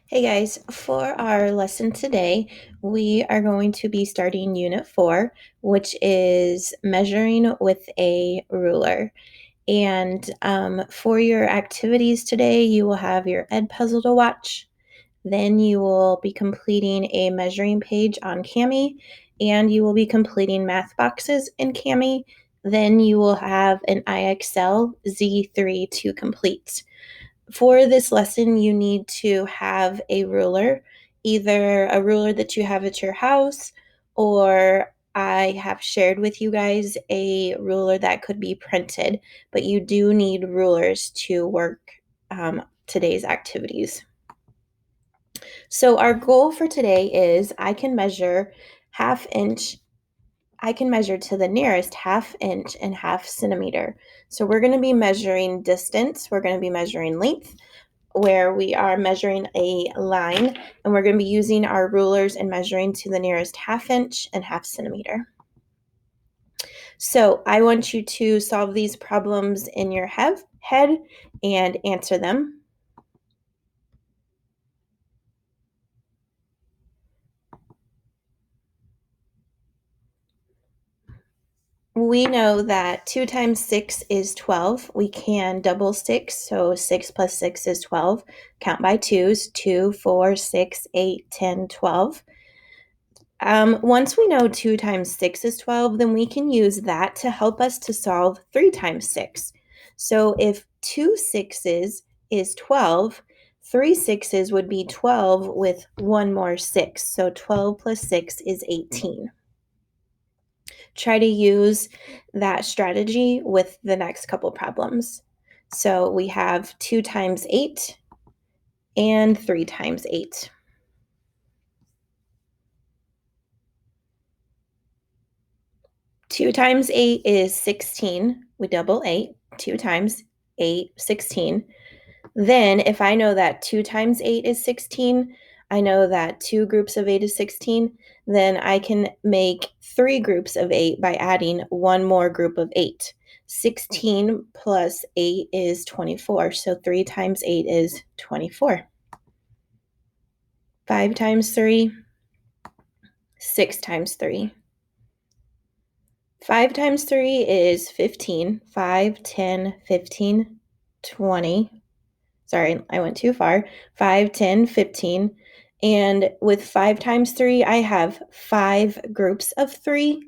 Hey guys, for our lesson today, we are going to be starting Unit 4, which is measuring with a ruler. And for your activities today, you will have your EdPuzzle to watch. Then you will be completing a measuring page on Kami, and you will be completing math boxes in Kami. Then you will have an IXL Z3 to complete. For this lesson, you need to have a ruler, either a ruler that you have at your house, or I have shared with you guys a ruler that could be printed, but you do need rulers to work today's activities. So our goal for today is I can measure to the nearest half inch and half centimeter. So we're going to be measuring distance, we're going to be measuring length, where we are measuring a line, and we're going to be using our rulers and measuring to the nearest half inch and half centimeter. So I want you to solve these problems in your head and answer them. We know that 2 times 6 is 12. We can double 6, so 6 plus 6 is 12. Count by twos, 2, 4, 6, 8, 10, 12. Once we know 2 times 6 is 12, then we can use that to help us to solve 3 times 6. So if 2 sixes is 12, 3 sixes would be 12 with one more 6. So 12 plus 6 is 18. Try to use that strategy with the next couple problems. So we have 2 times 8 and 3 times 8. 2 times 8 is 16. We double 8. 2 times 8, 16. Then if I know that 2 times 8 is 16, I know that 2 groups of 8 is 16, then I can make 3 groups of 8 by adding one more group of 8. 16 plus 8 is 24, so 3 times 8 is 24. 5 times 3, 6 times 3. 5 times 3 is 15. 5, 10, 15, 20. Sorry, I went too far. 5, 10, 15. And with 5 times 3, I have 5 groups of 3,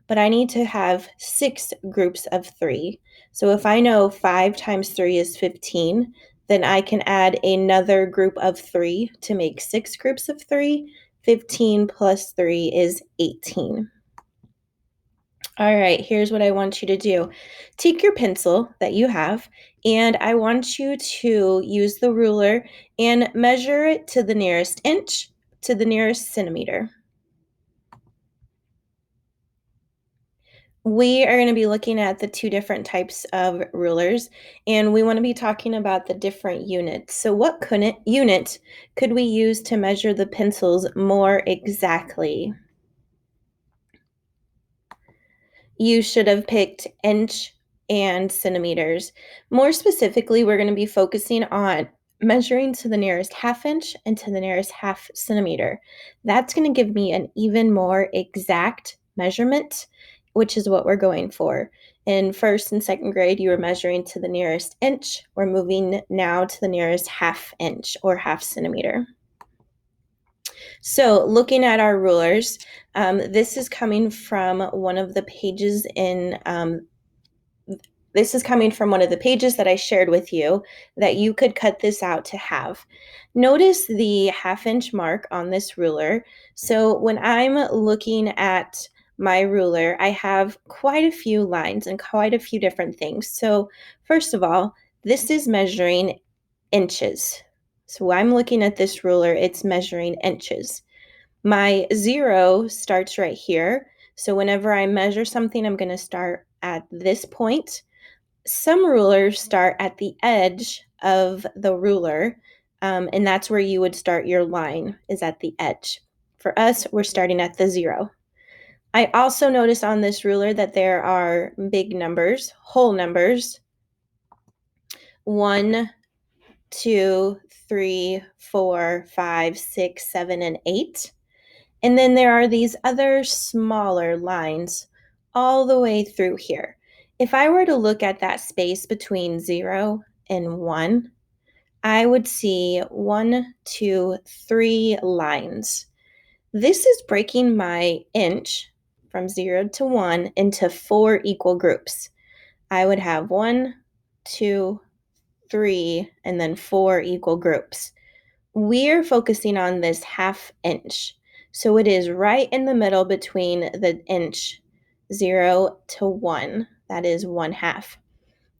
but I need to have 6 groups of 3. So if I know 5 times 3 is 15, then I can add another group of 3 to make 6 groups of 3. 15 plus 3 is 18. All right, here's what I want you to do. Take your pencil that you have, and I want you to use the ruler and measure it to the nearest inch, to the nearest centimeter. We are going to be looking at the 2 different types of rulers, and we want to be talking about the different units. So what unit could we use to measure the pencils more exactly? You should have picked inch and centimeters. More specifically, we're going to be focusing on measuring to the nearest half inch and to the nearest half centimeter. That's going to give me an even more exact measurement, which is what we're going for. In first and second grade, you were measuring to the nearest inch. We're moving now to the nearest half inch or half centimeter. So looking at our rulers, this is coming from one of the pages that I shared with you that you could cut this out to have. Notice the half-inch mark on this ruler. So when I'm looking at my ruler, I have quite a few lines and quite a few different things. So first of all, this is measuring inches. So I'm looking at this ruler, it's measuring inches. My 0 starts right here. So whenever I measure something, I'm going to start at this point. Some rulers start at the edge of the ruler, and that's where you would start your line, is at the edge. For us, we're starting at the 0. I also notice on this ruler that there are big numbers, whole numbers, 1, 2, 3, 4, 5, 6, 7, and 8. And then there are these other smaller lines all the way through here. If I were to look at that space between 0 and 1, I would see 1, 2, 3 lines. This is breaking my inch from 0 to 1 into 4 equal groups. I would have 1, 2, 3, and then 4 equal groups. We're focusing on this half inch. So it is right in the middle between the inch 0 to 1. That is 1/2.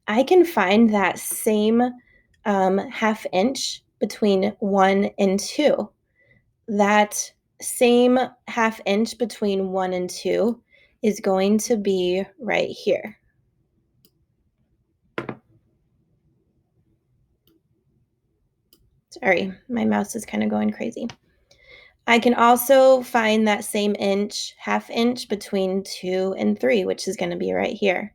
I can find that same half inch between 1 and 2. That same half inch between 1 and 2 is going to be right here. Sorry, my mouse is kind of going crazy. I can also find that same half inch between 2 and 3, which is going to be right here.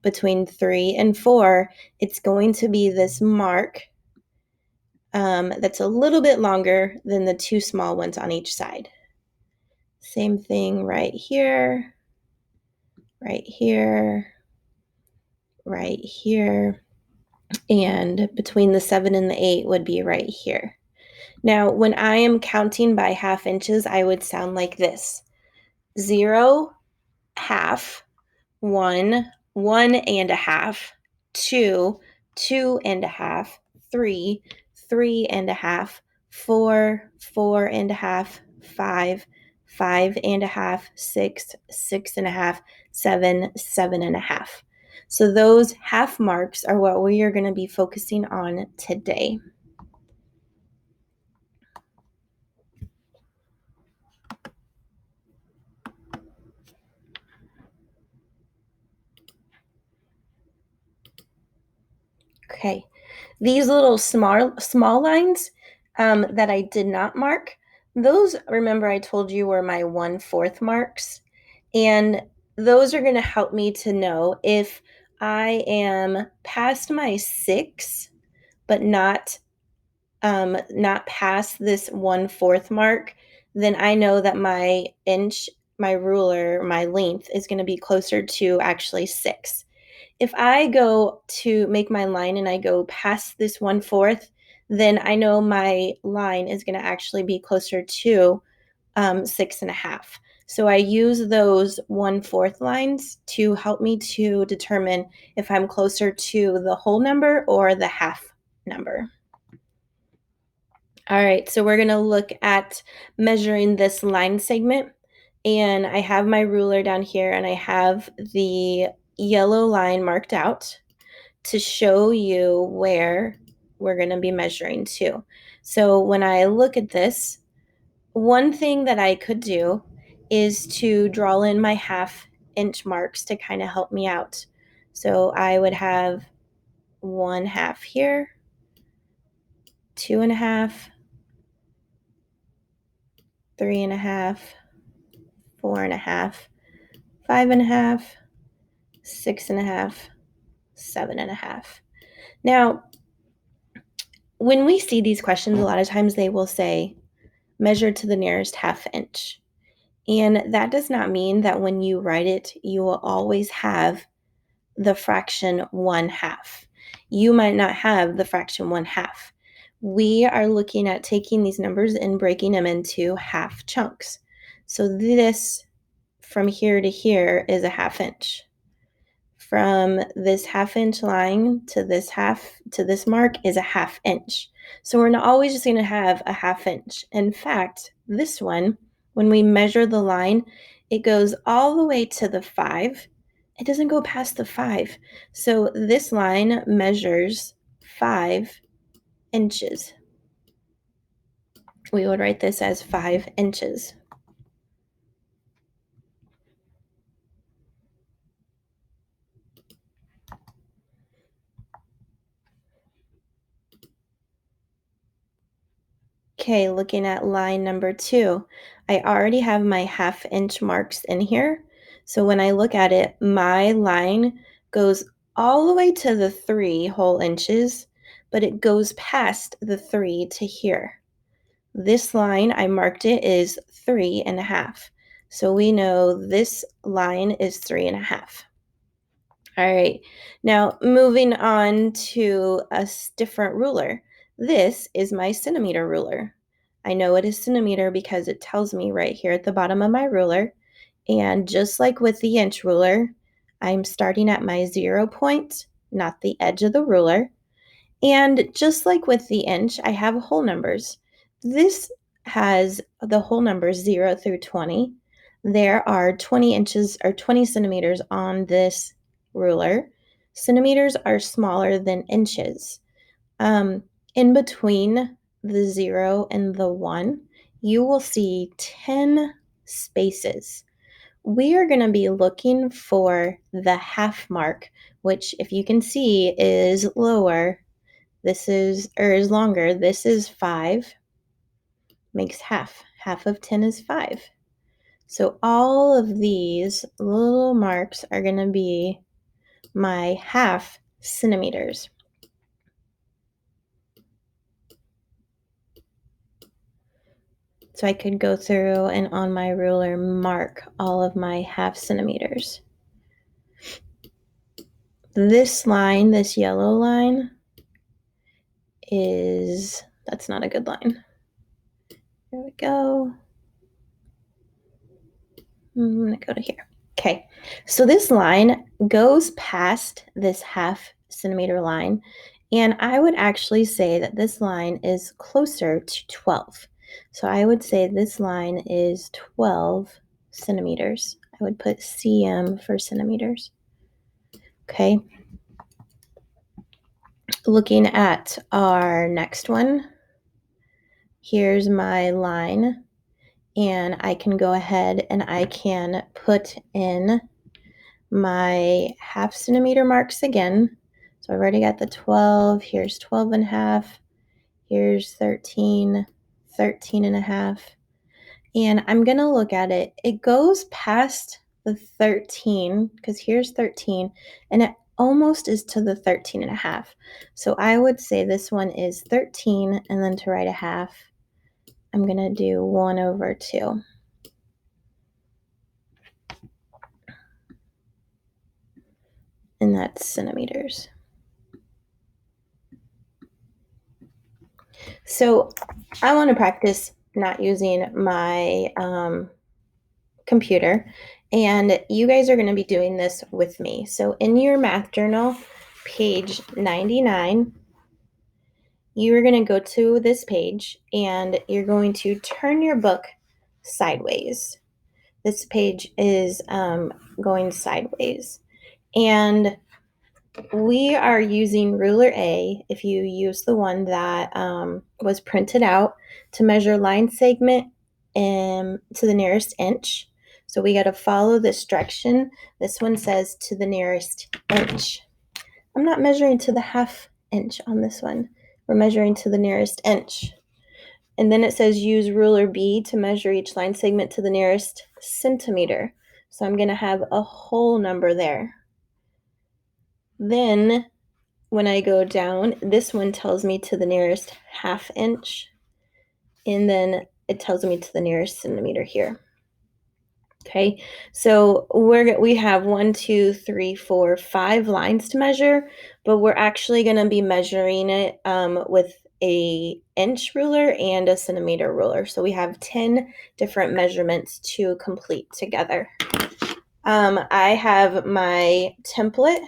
Between 3 and 4, it's going to be this mark that's a little bit longer than the 2 small ones on each side. Same thing right here, right here, right here, and between the 7 and the 8 would be right here. Now, when I am counting by half inches, I would sound like this: 0, half, 1, 1.5, 2, 2.5, 3, 3.5, 4, 4.5, 5, 5.5, 6, 6.5, 7, 7.5. So those half marks are what we are going to be focusing on today. Okay, these little small lines that I did not mark, those, remember I told you, were my 1/4 marks, and those are going to help me to know if I am past my 6, but not past this 1/4 mark. Then I know that my inch, my ruler, my length is going to be closer to actually 6. If I go to make my line and I go past this 1/4, then I know my line is going to actually be closer to 6.5. So I use those 1/4 lines to help me to determine if I'm closer to the whole number or the half number. All right, so we're going to look at measuring this line segment. And I have my ruler down here and I have the yellow line marked out to show you where we're going to be measuring to. So when I look at this, one thing that I could do is to draw in my half inch marks to kind of help me out. So I would have 1/2 here, 2.5, 3.5, 4.5, 5.5, 6.5, 7.5. Now, when we see these questions, a lot of times they will say, measure to the nearest half inch. And that does not mean that when you write it, you will always have the fraction 1/2. You might not have the fraction 1/2. We are looking at taking these numbers and breaking them into half chunks. So this from here to here is a half inch. From this half inch line to this mark is a half inch. So we're not always just going to have a half inch. In fact, this one, when we measure the line, it goes all the way to the 5. It doesn't go past the 5. So this line measures 5 inches. We would write this as 5 inches. Okay, looking at line number 2, I already have my half inch marks in here. So when I look at it, my line goes all the way to the 3 whole inches, but it goes past the 3 to here. This line, I marked it, is 3.5. So we know this line is 3.5. All right, now moving on to a different ruler. This is my centimeter ruler. I know it is centimeter because it tells me right here at the bottom of my ruler. And just like with the inch ruler, I'm starting at my 0 point, not the edge of the ruler. And just like with the inch, I have whole numbers. This has the whole numbers 0 through 20. There are 20 inches or 20 centimeters on this ruler. Centimeters are smaller than inches. In between the 0 and the 1, you will see 10 spaces. We are going to be looking for the half mark, which, if you can see, is lower. This is, or is longer. This is 5, makes half. Half of 10 is 5. So all of these little marks are going to be my half centimeters. So I could go through and on my ruler mark all of my half centimeters. This line, this yellow line, that's not a good line. There we go. I'm going to go to here. Okay, so this line goes past this half centimeter line, and I would actually say that this line is closer to 12. So I would say this line is 12 centimeters. I would put cm for centimeters. Okay. Looking at our next one, here's my line, and I can go ahead and I can put in my half centimeter marks again. So I've already got the 12. Here's 12.5. Here's 13, 13.5. And I'm going to look at it. It goes past the 13 because here's 13 and it almost is to the 13.5. So I would say this one is 13, and then to write a half, I'm going to do 1/2. And that's centimeters. So I want to practice not using my computer, and you guys are going to be doing this with me. So in your math journal, page 99, you are going to go to this page and you're going to turn your book sideways. This page is going sideways. And we are using ruler A, if you use the one that was printed out, to measure line segment to the nearest inch. So we got to follow this direction. This one says to the nearest inch. I'm not measuring to the half inch on this one. We're measuring to the nearest inch. And then it says use ruler B to measure each line segment to the nearest centimeter. So I'm going to have a whole number there. Then when I go down, this one tells me to the nearest half inch, and then it tells me to the nearest centimeter here. Okay, so we have 1, 2, 3, 4, 5 lines to measure, but we're actually going to be measuring it with a inch ruler and a centimeter ruler. So we have 10 different measurements to complete together. I have my template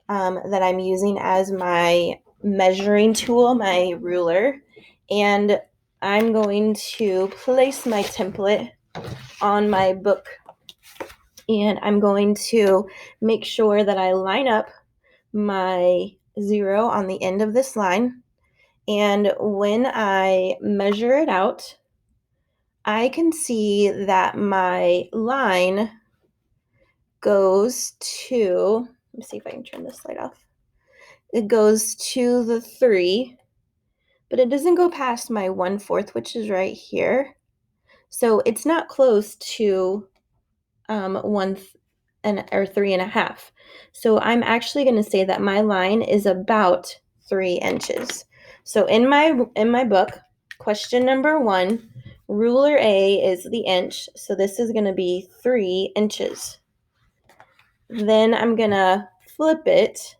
that I'm using as my measuring tool, my ruler, and I'm going to place my template on my book, and I'm going to make sure that I line up my 0 on the end of this line, and when I measure it out, I can see that my line goes to, let me see if I can turn this light off. It goes to the 3, but it doesn't go past my 1/4, which is right here. So it's not close to 1 or 3.5. So I'm actually going to say that my line is about 3 inches. So in my book, question number 1, ruler A is the inch, so this is going to be 3 inches. Then I'm going to flip it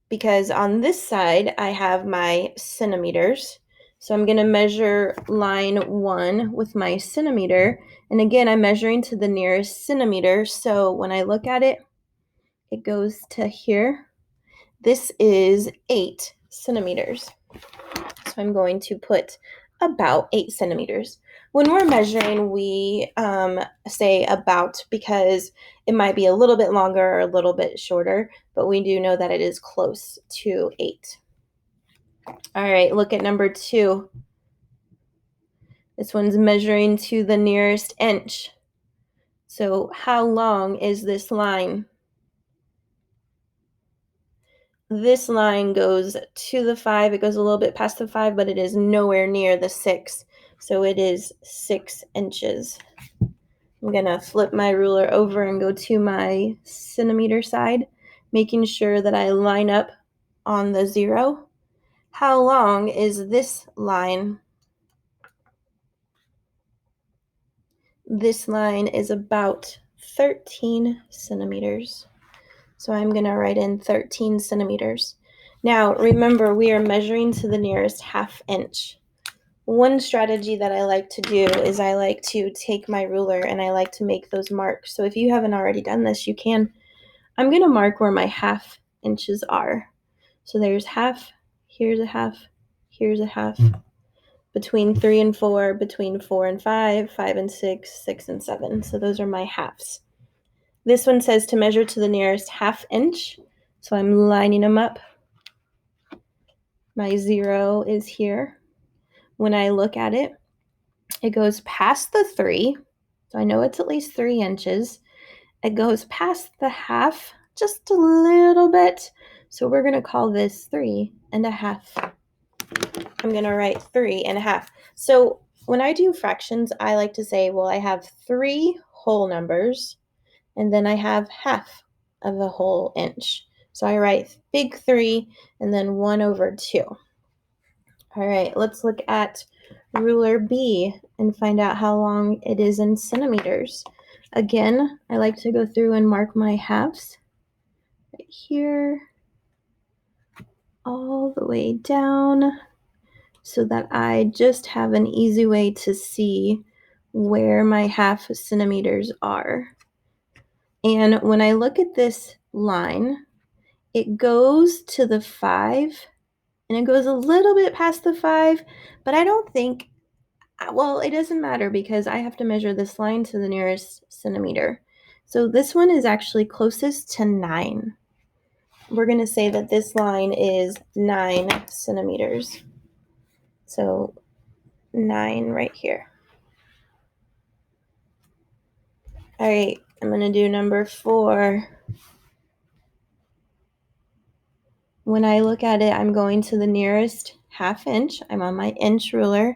because on this side I have my centimeters. So I'm going to measure line 1 with my centimeter. And again, I'm measuring to the nearest centimeter. So when I look at it, it goes to here. This is 8 centimeters. So I'm going to put about 8 centimeters. When we're measuring, we say about because it might be a little bit longer or a little bit shorter, but we do know that it is close to 8. All right, look at number 2. This one's measuring to the nearest inch. So how long is this line? This line goes to the 5. It goes a little bit past the 5, but it is nowhere near the 6. So it is 6 inches. I'm going to flip my ruler over and go to my centimeter side, making sure that I line up on the 0. How long is this line? This line is about 13 centimeters. So I'm going to write in 13 centimeters. Now, remember, we are measuring to the nearest half inch. One strategy that I like to do is I like to take my ruler and I like to make those marks. So if you haven't already done this, you can. I'm going to mark where my half inches are. So there's half, here's a half, here's a half. Between 3 and 4, between 4 and 5, 5 and 6, 6 and 7. So those are my halves. This one says to measure to the nearest half inch. So I'm lining them up. My 0 is here. When I look at it, it goes past the 3. So I know it's at least 3 inches. It goes past the half just a little bit. So we're going to call this 3.5. I'm going to write 3.5. So when I do fractions, I like to say, well, I have 3 whole numbers, and then I have half of a whole inch. So I write big 3 and then 1/2. All right, let's look at ruler B and find out how long it is in centimeters. Again, I like to go through and mark my halves right here, all the way down, so that I just have an easy way to see where my half centimeters are. And when I look at this line, it goes to the 5, and it goes a little bit past the 5, but I don't think, well, it doesn't matter because I have to measure this line to the nearest centimeter. So this one is actually closest to 9. We're going to say that this line is 9 centimeters. So 9 right here. All right, I'm going to do number 4. When I look at it, I'm going to the nearest half inch. I'm on my inch ruler.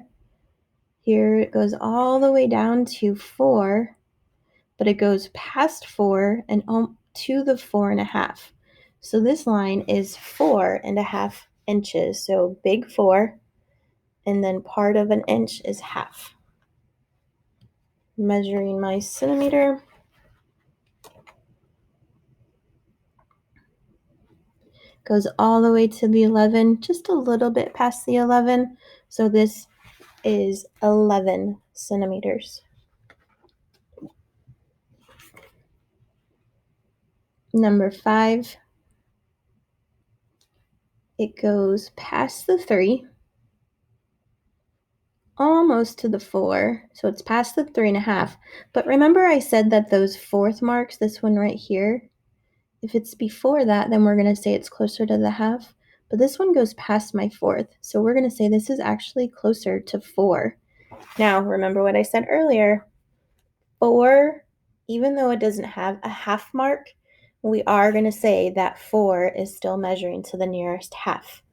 Here it goes all the way down to 4, but it goes past 4 and to the 4.5. So this line is 4.5 inches. So big 4, and then part of an inch is half. Measuring my centimeter. Goes all the way to the 11, just a little bit past the 11. So this is 11 centimeters. Number 5, it goes past the 3, almost to the 4, so it's past the 3.5. But remember I said that those fourth marks, this one right here, if it's before that, then we're going to say it's closer to the half. But this one goes past my 4th, so we're going to say this is actually closer to 4. Now, remember what I said earlier. 4, even though it doesn't have a half mark, we are going to say that 4 is still measuring to the nearest half.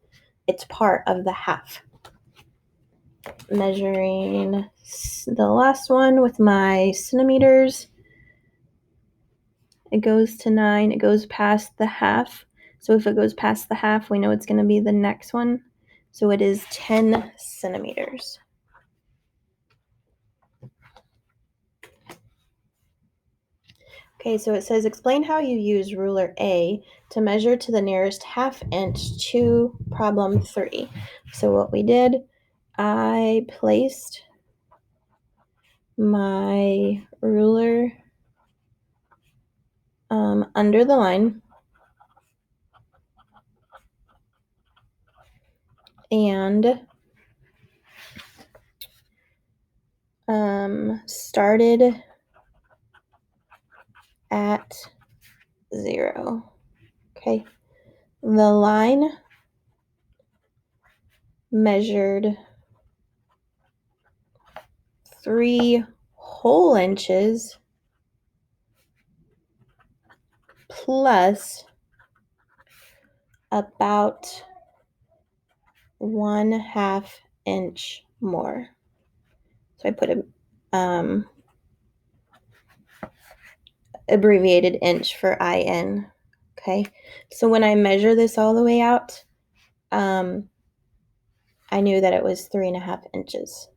It's part of the half. Measuring the last one with my centimeters. It goes to 9. It goes past the half. So if it goes past the half, we know it's going to be the next one. So it is 10 centimeters. Okay, so it says, explain how you use ruler A to measure to the nearest half inch to problem 3. So what we did, I placed my ruler under the line and started at 0. Okay, the line measured 3 whole inches plus about 1/2 inch more. So I put a abbreviated inch for IN. Okay, so when I measure this all the way out, I knew that it was 3.5 inches.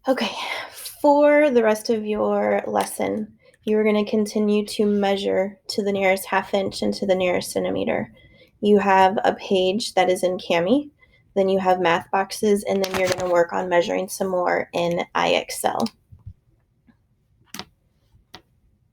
Okay, for the rest of your lesson, you're going to continue to measure to the nearest half inch and to the nearest centimeter. You have a page that is in Cami, then you have math boxes, and then you're going to work on measuring some more in iExcel.